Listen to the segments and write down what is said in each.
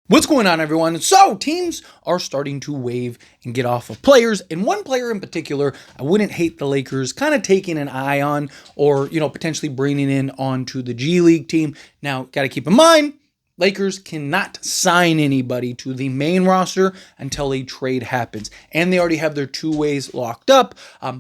What's going on, everyone? So teams are starting to waive and get off of players, and one player in particular I wouldn't hate the Lakers kind of taking an eye on, or potentially bringing in onto the G League team. Now, got to keep in mind, Lakers cannot sign anybody to the main roster until a trade happens, and they already have their two ways locked up.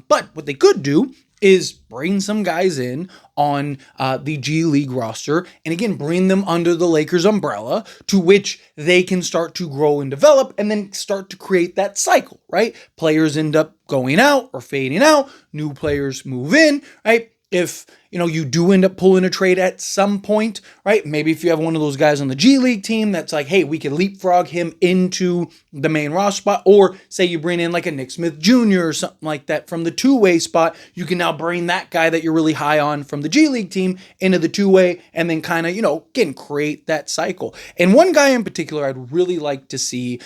But what they could do is bring some guys in on the G League roster, and again, bring them under the Lakers umbrella, to which they can start to grow and develop, and then start to create that cycle, right? Players end up going out or fading out, new players move in, right? If you do end up pulling a trade at some point, right? Maybe if you have one of those guys on the G League team that's like, hey, we can leapfrog him into the main roster spot, or say you bring in like a Nick Smith Jr. or something like that from the two-way spot, you can now bring that guy that you're really high on from the G League team into the two-way, and then kind of, again, create that cycle. And one guy in particular I'd really like to see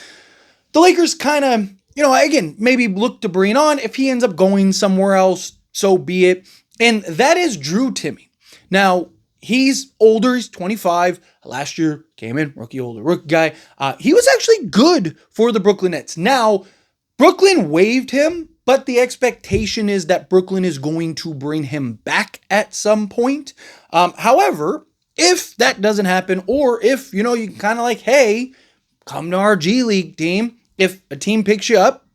the Lakers kind of, again, maybe look to bring on. If he ends up going somewhere else, so be it. And that is Drew Timme. Now, he's older. He's 25. Last year came in, rookie guy. He was actually good for the Brooklyn Nets. Now, Brooklyn waived him, but the expectation is that Brooklyn is going to bring him back at some point. However, if that doesn't happen, or if, you can kind of like, hey, come to our G League team. If a team picks you up,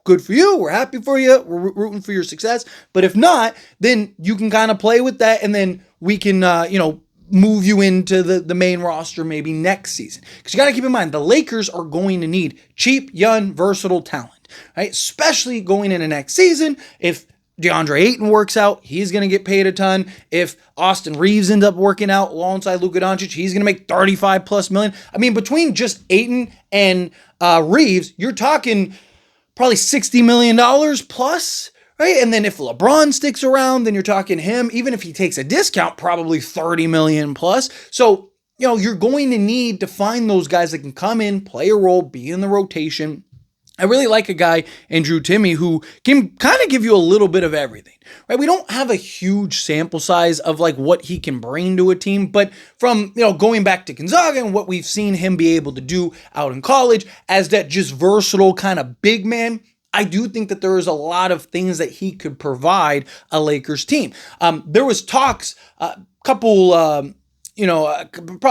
good for you. We're happy for you. We're rooting for your success. But if not, then you can kind of play with that, and then we can, move you into the main roster maybe next season. Because you got to keep in mind, the Lakers are going to need cheap, young, versatile talent, right? Especially going into next season. If DeAndre Ayton works out, he's going to get paid a ton. If Austin Reeves ends up working out alongside Luka Doncic, he's going to make $35+ million. I mean, between just Ayton and Reeves, you're talking probably $60 million plus, right? And then if LeBron sticks around, then you're talking him. Even if he takes a discount, probably $30 million plus. So, you're going to need to find those guys that can come in, play a role, be in the rotation. I really like a guy in Drew Timme who can kind of give you a little bit of everything, right? We don't have a huge sample size of like what he can bring to a team, but from, going back to Gonzaga and what we've seen him be able to do out in college as that just versatile kind of big man, I do think that there is a lot of things that he could provide a Lakers team. There was talks probably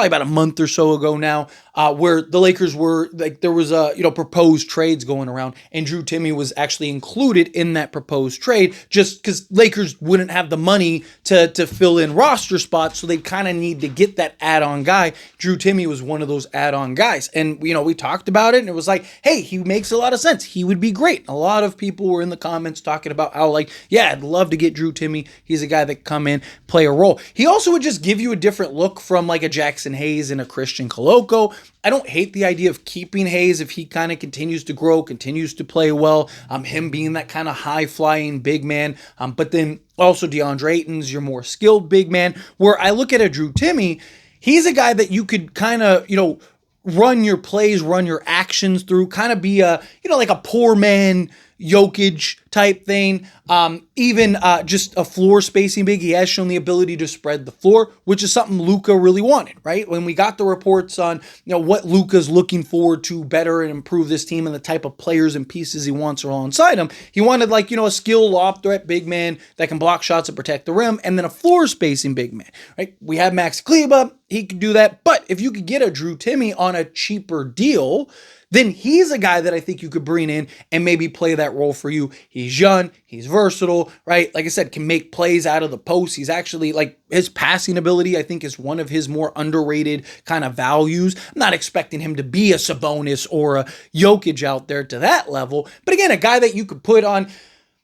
about a month or so ago now, where the Lakers were like, there was proposed trades going around, and Drew Timme was actually included in that proposed trade, just because Lakers wouldn't have the money to fill in roster spots, so they kind of need to get that add-on guy. Drew Timme was one of those add-on guys, and we talked about it, and it was like, hey, he makes a lot of sense. He would be great. A lot of people were in the comments talking about how, like, yeah, I'd love to get Drew Timme. He's a guy that come in, play a role. He also would just give you a different look from like a Jackson Hayes and a Christian Koloko. I don't hate the idea of keeping Hayes if he kind of continues to grow, continues to play well, him being that kind of high-flying big man, but then also DeAndre Ayton's your more skilled big man, where I look at a Drew Timme, he's a guy that you could kind of, run your plays, run your actions through, kind of be a, like a poor man Jokic type thing, even just a floor spacing big. He has shown the ability to spread the floor, which is something Luka really wanted, right? When we got the reports on what Luka's looking forward to better and improve this team and the type of players and pieces he wants alongside him, he wanted like a skill lob threat big man that can block shots and protect the rim, and then a floor spacing big man, right? We have Max Kleber, he could do that, but if you could get a Drew Timme on a cheaper deal, then he's a guy that I think you could bring in and maybe play that role for you. He's young, he's versatile, right? Like I said, can make plays out of the post. He's actually, like, his passing ability, I think, is one of his more underrated kind of values. I'm not expecting him to be a Sabonis or a Jokic out there to that level, but again, a guy that you could put on,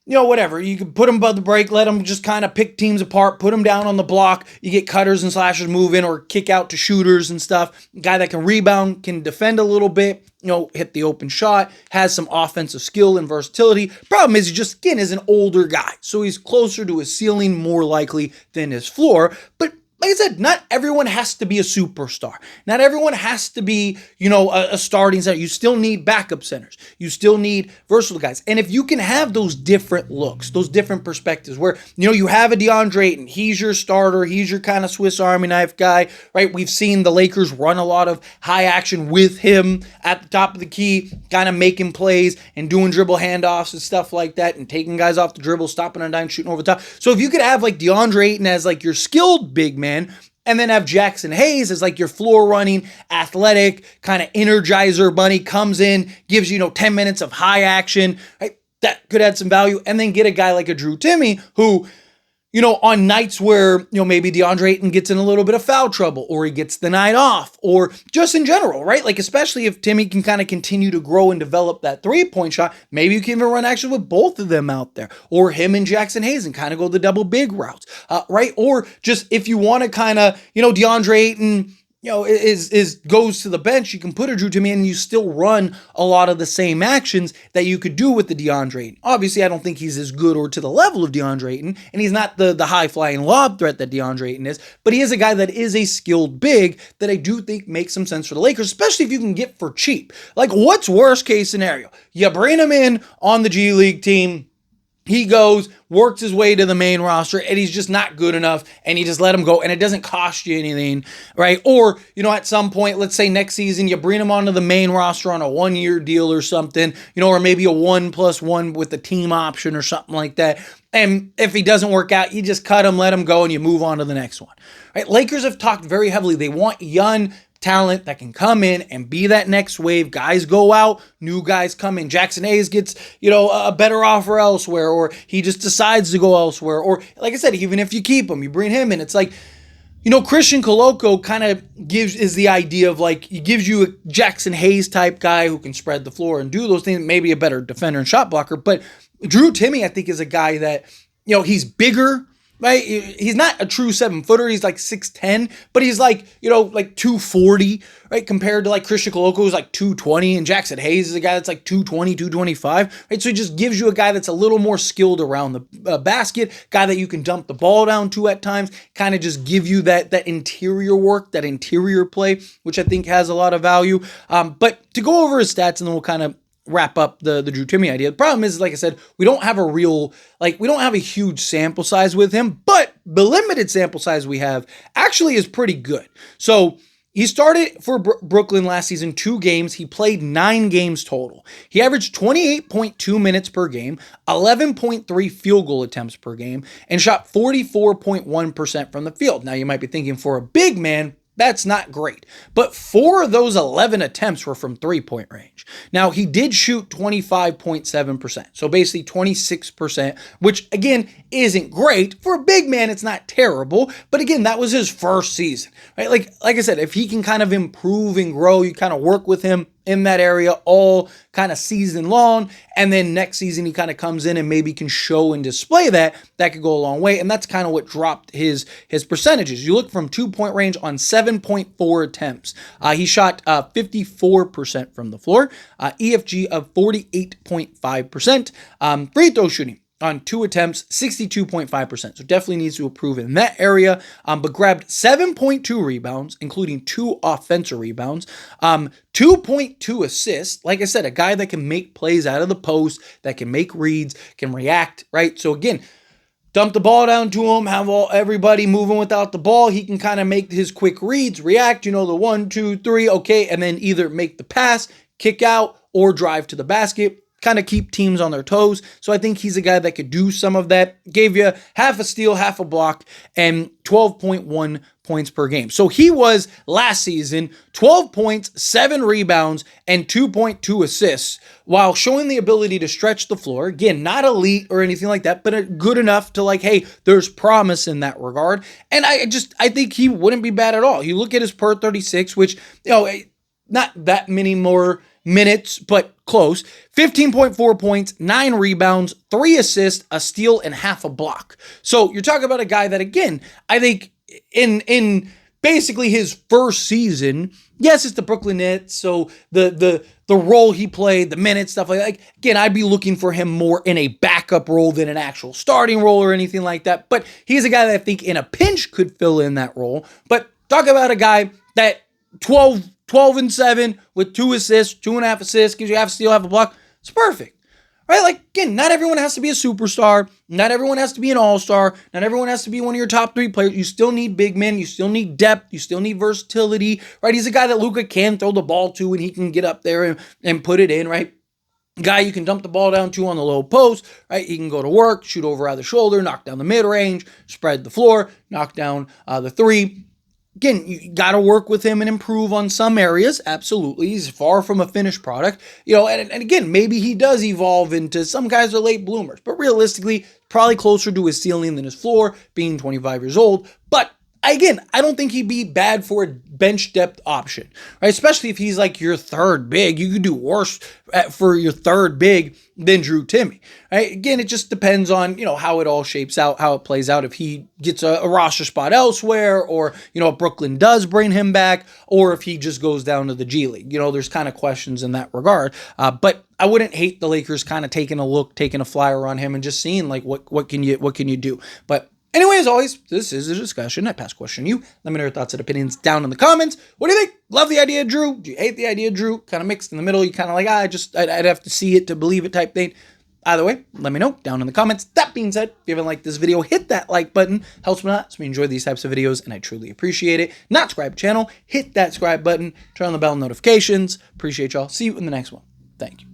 whatever. You can put him above the break, let him just kind of pick teams apart, put him down on the block. You get cutters and slashers moving or kick out to shooters and stuff. A guy that can rebound, can defend a little bit, hit the open shot, has some offensive skill and versatility. Problem is, he just, again, is an older guy. So he's closer to his ceiling more likely than his floor. But like I said, not everyone has to be a superstar. Not everyone has to be, a starting center. You still need backup centers. You still need versatile guys. And if you can have those different looks, those different perspectives where, you have a DeAndre Ayton, he's your starter, he's your kind of Swiss Army knife guy, right? We've seen the Lakers run a lot of high action with him at the top of the key, kind of making plays and doing dribble handoffs and stuff like that and taking guys off the dribble, stopping on dime, shooting over the top. So if you could have like DeAndre Ayton as like your skilled big man, and then have Jackson Hayes as like your floor running, athletic, kind of energizer bunny, comes in, gives you, 10 minutes of high action, right? That could add some value. And then get a guy like a Drew Timme who, on nights where, maybe DeAndre Ayton gets in a little bit of foul trouble or he gets the night off or just in general, right? Like, especially if Timme can kind of continue to grow and develop that three-point shot, maybe you can even run action with both of them out there or him and Jackson Hayes and kind of go the double big routes, right? Or just if you want to kind of, DeAndre Ayton, goes to the bench, you can put a Drew Timme and you still run a lot of the same actions that you could do with the DeAndre Ayton. Obviously, I don't think he's as good or to the level of DeAndre Ayton, and he's not the high-flying lob threat that DeAndre Ayton is, but he is a guy that is a skilled big that I do think makes some sense for the Lakers, especially if you can get for cheap. Like, what's worst case scenario? You bring him in on the G League team, he goes, works his way to the main roster, and he's just not good enough, and you just let him go, and it doesn't cost you anything, right? Or, at some point, let's say next season, you bring him onto the main roster on a 1-year deal or something, or maybe a 1+1 with the team option or something like that. And if he doesn't work out, you just cut him, let him go, and you move on to the next one, right? Lakers have talked very heavily. They want young talent that can come in and be that next wave. Guys go out, new guys come in. Jackson Hayes gets, a better offer elsewhere, or he just decides to go elsewhere. Or, like I said, even if you keep him, you bring him in. It's like, Christian Coloco kind of is the idea of like, he gives you a Jackson Hayes type guy who can spread the floor and do those things, maybe a better defender and shot blocker. But Drew Timme, I think, is a guy that, he's bigger, right? He's not a true 7-footer. He's like 6'10", but he's like, like 240, right? Compared to like Christian Coloco, who's like 220, and Jackson Hayes is a guy that's like 220, 225, right? So he just gives you a guy that's a little more skilled around the basket, guy that you can dump the ball down to at times, kind of just give you that interior work, that interior play, which I think has a lot of value. But to go over his stats, and then we'll kind of wrap up the Drew Timme idea. The problem is, like I said, we don't have a huge sample size with him, but the limited sample size we have actually is pretty good. So he started for Brooklyn last season 2 games. He played 9 games total. He averaged 28.2 minutes per game, 11.3 field goal attempts per game, and shot 44.1% from the field. Now you might be thinking, for a big man, that's not great. But 4 of those 11 attempts were from 3-point range. Now, he did shoot 25.7%. So basically 26%, which again isn't great. For a big man, it's not terrible. But again, that was his first season, right? Like I said, if he can kind of improve and grow, you kind of work with him in that area all kind of season long, and then next season he kind of comes in and maybe can show and display that could go a long way. And that's kind of what dropped his percentages. You look from 2-point range on 7.4 attempts. He shot 54% from the floor, EFG of 48.5%, free throw shooting on 2 attempts, 62.5%. So definitely needs to improve in that area, but grabbed 7.2 rebounds, including 2 offensive rebounds, 2.2 assists. Like I said, a guy that can make plays out of the post, that can make reads, can react, right? So again, dump the ball down to him, have everybody moving without the ball. He can kind of make his quick reads, react, the 1, 2, 3, okay, and then either make the pass, kick out, or drive to the basket. Kind of keep teams on their toes. So I think he's a guy that could do some of that. Gave you half a steal, half a block, and 12.1 points per game. So he was last season 12 points, 7 rebounds, and 2.2 assists, while showing the ability to stretch the floor. Again, not elite or anything like that, but good enough to like, hey, there's promise in that regard. And I think he wouldn't be bad at all. You look at his per 36, which, not that many more minutes, but close. 15.4 points, 9 rebounds, 3 assists, a steal, and half a block. So you're talking about a guy that, again, I think in basically his first season. Yes, it's the Brooklyn Nets, so the role he played, the minutes, stuff like that. Again, I'd be looking for him more in a backup role than an actual starting role or anything like that. But he's a guy that I think in a pinch could fill in that role. But talk about a guy that 12-7 with 2 assists, 2.5 assists, gives you half a steal, half a block. It's perfect. Right? Like, again, not everyone has to be a superstar. Not everyone has to be an all-star. Not everyone has to be one of your top 3 players. You still need big men. You still need depth. You still need versatility, right? He's a guy that Luka can throw the ball to, and he can get up there and put it in, right? Guy you can dump the ball down to on the low post, right? He can go to work, shoot over either shoulder, knock down the mid-range, spread the floor, knock down the 3. Again, you got to work with him and improve on some areas. Absolutely. He's far from a finished product. And again, maybe he does evolve into, some guys are late bloomers, but realistically, probably closer to his ceiling than his floor, being 25 years old. But again, I don't think he'd be bad for a bench depth option, right? Especially if he's like your third big. You could do worse for your third big than Drew Timme, right? Again, it just depends on, how it all shapes out, how it plays out. If he gets a roster spot elsewhere, or, if Brooklyn does bring him back, or if he just goes down to the G League. There's kind of questions in that regard. But I wouldn't hate the Lakers kind of taking a flyer on him and just seeing like, what can you do? But anyway, as always, this is a discussion. I pass question to you. Let me know your thoughts and opinions down in the comments. What do you think? Love the idea of Drew? Do you hate the idea of Drew? Kind of mixed in the middle. You kind of like, I'd have to see it to believe it type thing. Either way, let me know down in the comments. That being said, if you haven't liked this video, hit that like button. Helps me a lot. So we enjoy these types of videos, and I truly appreciate it. Not subscribe to the channel, hit that subscribe button. Turn on the bell notifications. Appreciate y'all. See you in the next one. Thank you.